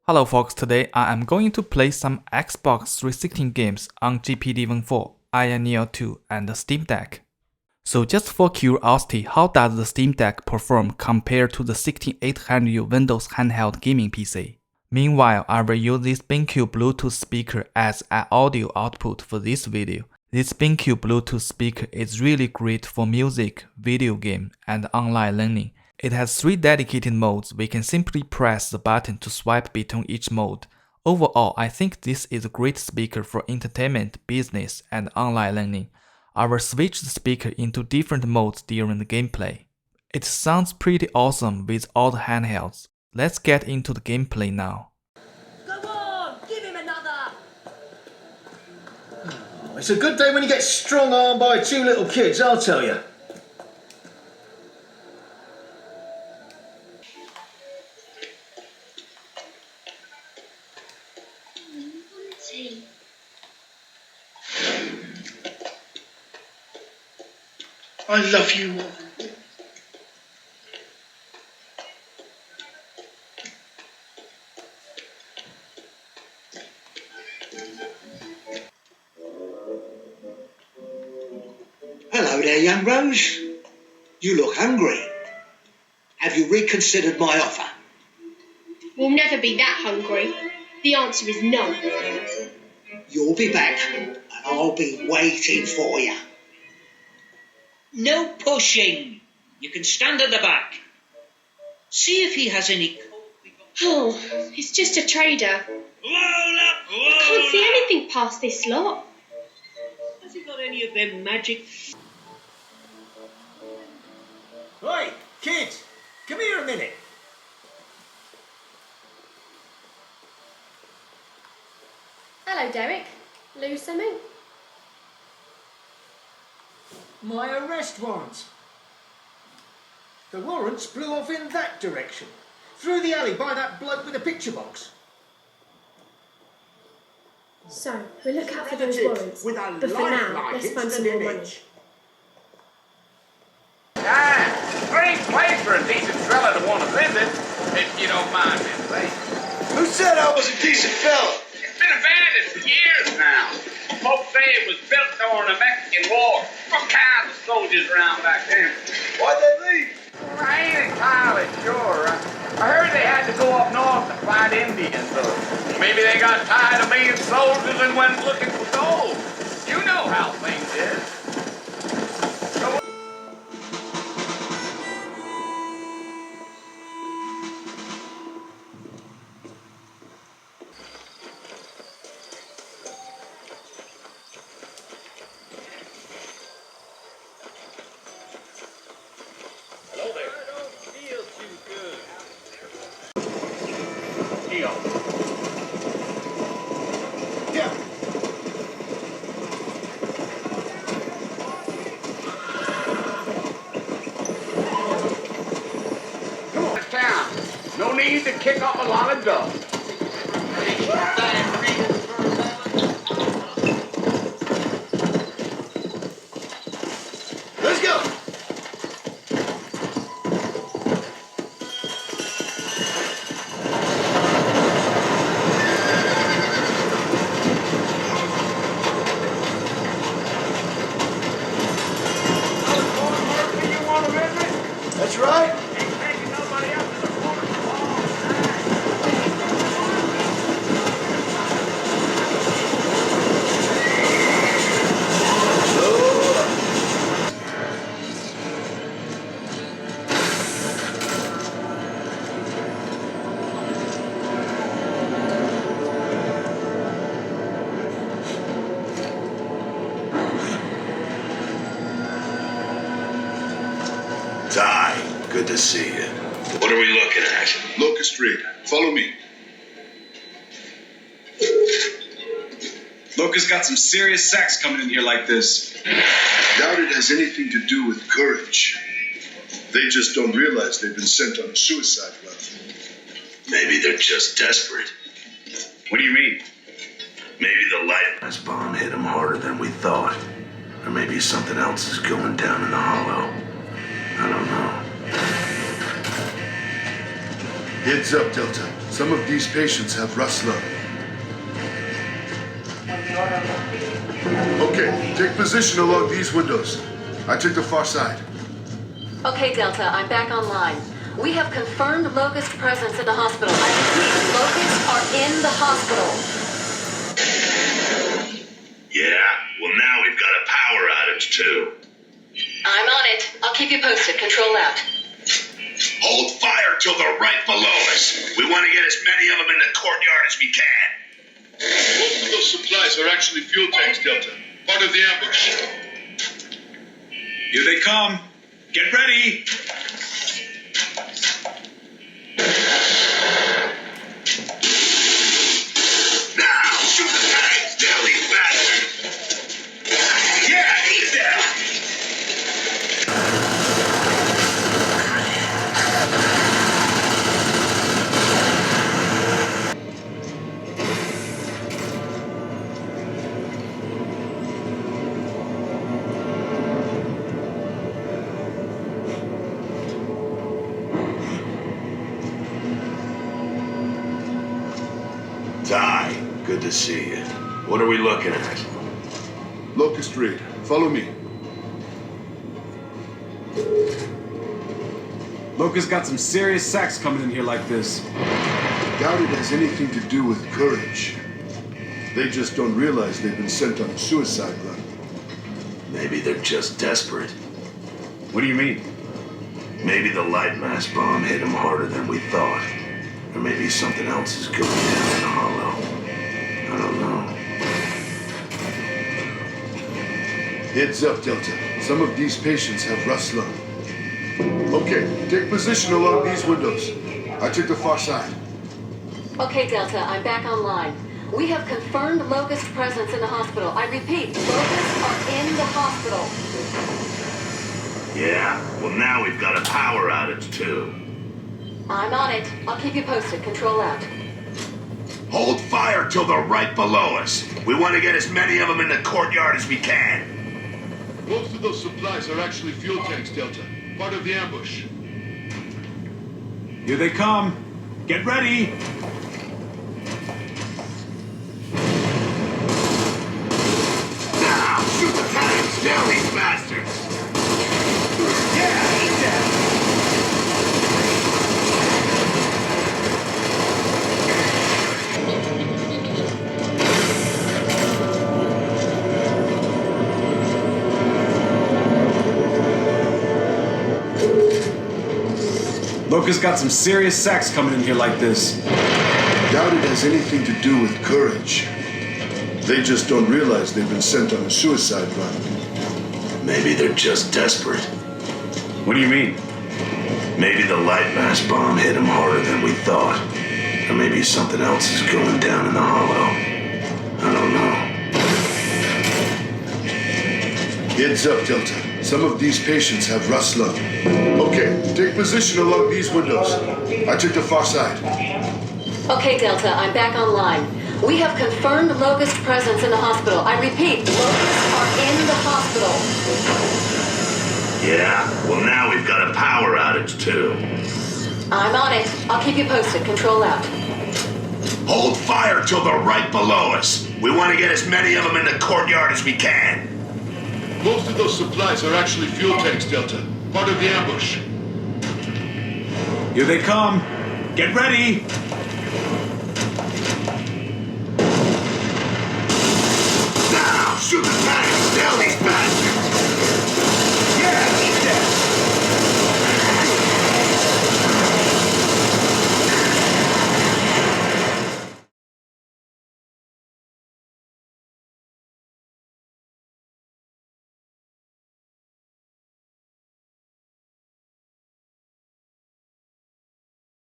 Hello folks, today I am going to play some Xbox 360 games on GPD BenQ, Neo 2 and the Steam Deck. So just for curiosity, how does the Steam Deck perform compared to the 16800 Windows handheld gaming PC? Meanwhile, I will use this BenQ Bluetooth speaker as an audio output for this video. This BenQ Bluetooth speaker is really great for music, video game, and online learning. It has 3 dedicated modes. We can simply press the button to swipe between each mode. Overall, I think this is a great speaker for entertainment, business, and online learning. I will switch the speaker into different modes during the gameplay. It sounds pretty awesome with all the handhelds. Let's get into the gameplay now. Go on, give him another! It's a good day when you get strong-armed by 2 little kids, I'll tell you. I love you more. Hello there, young Rose. You look hungry. Have you reconsidered my offer? We'll never be that hungry. The answer is no. You'll be back, and I'll be waiting for you. No pushing. You can stand at the back. See if he has any. Oh, it's just a trader. I can't see anything past this lot. Has he got any of them magic? Oi, kids, come here a minute. Hello, Derek. Lose something? My arrest warrant. The warrants blew off in that direction. Through the alley by that bloke with the picture box. So, we'll look out for those warrants. But for now, let's find some more money. Great place for a decent fella to want to visit, if you don't mind me saying. Who said I was a decent fella? It's been abandoned for years now. Folks say it was built during the Mexican War. All kinds of soldiers around back then. Why'd they leave? Well, I ain't entirely sure. I heard they had to go up north to fight Indians, or maybe they got tired of being soldiers and went looking for gold. You know how things is. Yeah. Come on, town. No need to kick up a lot of dust. Let's go. You want to visit? That's right. Ain't taking nobody up to the corner for a long time. Ty, good to see you. What are we looking at? Locust Reed, follow me. Locust got some serious sex coming in here like this. Doubt it has anything to do with courage. They just don't realize they've been sent on a suicide run. Maybe they're just desperate. What do you mean? Maybe the light. This bomb hit them harder than we thought. Or maybe something else is going down in the hollow. I don't know. Heads up, Delta. Some of these patients have rust lung. Okay, take position along these windows. I took the far side. Okay, Delta, I'm back online. We have confirmed Locust presence in the hospital. I repeat, Locusts are in the hospital. Yeah, well now we've got a power outage too. I'm on it. I'll keep you posted. Control out. Hold fire till they're right below us. We want to get as many of them in the courtyard as we can. Most of those supplies are actually fuel tanks, Delta. Part of the ambush. Here they come. Get ready. Now, shoot the tanks, Deli bastard. Yeah, eat them. Ty, good to see you. What are we looking at? Locust raid. Follow me. Locust got some serious sacks coming in here like this. Doubt it has anything to do with courage. They just don't realize they've been sent on a suicide run. Maybe they're just desperate. What do you mean? Maybe the light mass bomb hit them harder than we thought. Or maybe something else is going down in the hollow. I don't know. Heads up, Delta. Some of these patients have rust lung. Okay, take position along these windows. I took the far side. Okay, Delta, I'm back online. We have confirmed Locust presence in the hospital. I repeat, Locusts are in the hospital. Yeah, well now we've got a power outage too. I'm on it. I'll keep you posted. Control out. Hold fire till they're right below us. We want to get as many of them in the courtyard as we can. Most of those supplies are actually fuel tanks, Delta. Part of the ambush. Here they come. Get ready. Now, shoot the tanks, nail these bastards. Yeah, eat them. Locust got some serious sacks coming in here like this. Doubt it has anything to do with courage. They just don't realize they've been sent on a suicide run. Maybe they're just desperate. What do you mean? Maybe the light mass bomb hit them harder than we thought. Or maybe something else is going down in the hollow. I don't know. Heads up, Delta. Some of these patients have rust lung. Okay, take position along these windows. I took the far side. Okay, Delta, I'm back online. We have confirmed Locust presence in the hospital. I repeat, Locusts are in the hospital. Yeah, well now we've got a power outage too. I'm on it. I'll keep you posted. Control out. Hold fire till they're right below us. We want to get as many of them in the courtyard as we can. Most of those supplies are actually fuel tanks, Delta. Part of the ambush. Here they come. Get ready.